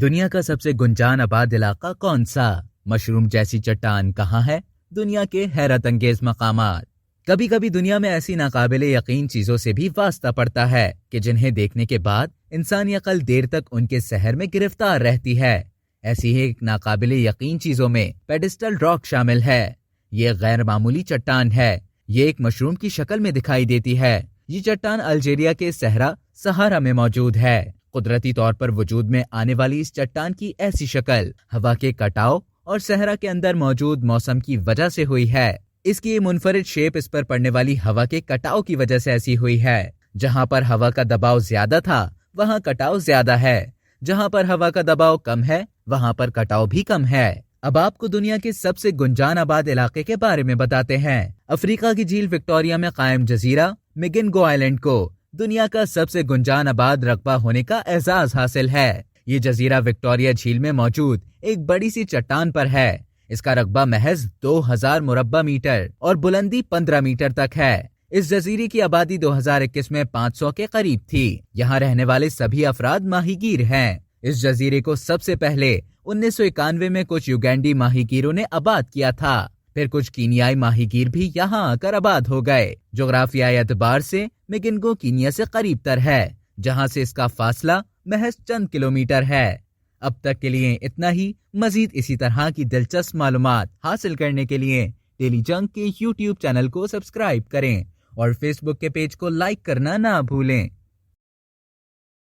دنیا کا سب سے گنجان آباد علاقہ کون سا؟ مشروم جیسی چٹان کہاں ہے؟ دنیا کے حیرت انگیز مقامات۔ کبھی کبھی دنیا میں ایسی ناقابل یقین چیزوں سے بھی واسطہ پڑتا ہے کہ جنہیں دیکھنے کے بعد انسانی عقل دیر تک ان کے سحر میں گرفتار رہتی ہے۔ ایسی ہی ایک ناقابل یقین چیزوں میں پیڈسٹل راک شامل ہے۔ یہ غیر معمولی چٹان ہے۔ یہ ایک مشروم کی شکل میں دکھائی دیتی ہے۔ یہ چٹان الجیریا کے صحرا سہارا میں موجود ہے۔ قدرتی طور پر وجود میں آنے والی اس چٹان کی ایسی شکل ہوا کے کٹاؤ اور صحرا کے اندر موجود موسم کی وجہ سے ہوئی ہے۔ اس کی منفرد شیپ اس پر پڑنے والی ہوا کے کٹاؤ کی وجہ سے ایسی ہوئی ہے۔ جہاں پر ہوا کا دباؤ زیادہ تھا وہاں کٹاؤ زیادہ ہے، جہاں پر ہوا کا دباؤ کم ہے وہاں پر کٹاؤ بھی کم ہے۔ اب آپ کو دنیا کے سب سے گنجان آباد علاقے کے بارے میں بتاتے ہیں۔ افریقہ کی جھیل وکٹوریہ میں قائم جزیرہ میگنگو آئیلینڈ کو دنیا کا سب سے گنجان آباد رقبہ ہونے کا اعزاز حاصل ہے۔ یہ جزیرہ وکٹوریہ جھیل میں موجود ایک بڑی سی چٹان پر ہے۔ اس کا رقبہ محض 2000 مربع میٹر اور بلندی 15 میٹر تک ہے۔ اس جزیرے کی آبادی 2021 میں 500 کے قریب تھی۔ یہاں رہنے والے سبھی افراد ماہی گیر ہیں۔ اس جزیرے کو سب سے پہلے 1991 میں کچھ یوگینڈی ماہی گیروں نے آباد کیا تھا، پھر کچھ کینیائی ماہی گیر بھی یہاں آ کر آباد ہو گئے۔ جغرافیائی اعتبار سے میگنگو کینیا سے قریب تر ہے، جہاں سے اس کا فاصلہ محض چند کلومیٹر ہے۔ اب تک کے لیے اتنا ہی۔ مزید اسی طرح کی دلچسپ معلومات حاصل کرنے کے لیے ڈیلی جنگ کے YouTube چینل کو سبسکرائب کریں اور فیس بک کے پیج کو لائک کرنا نہ بھولیں۔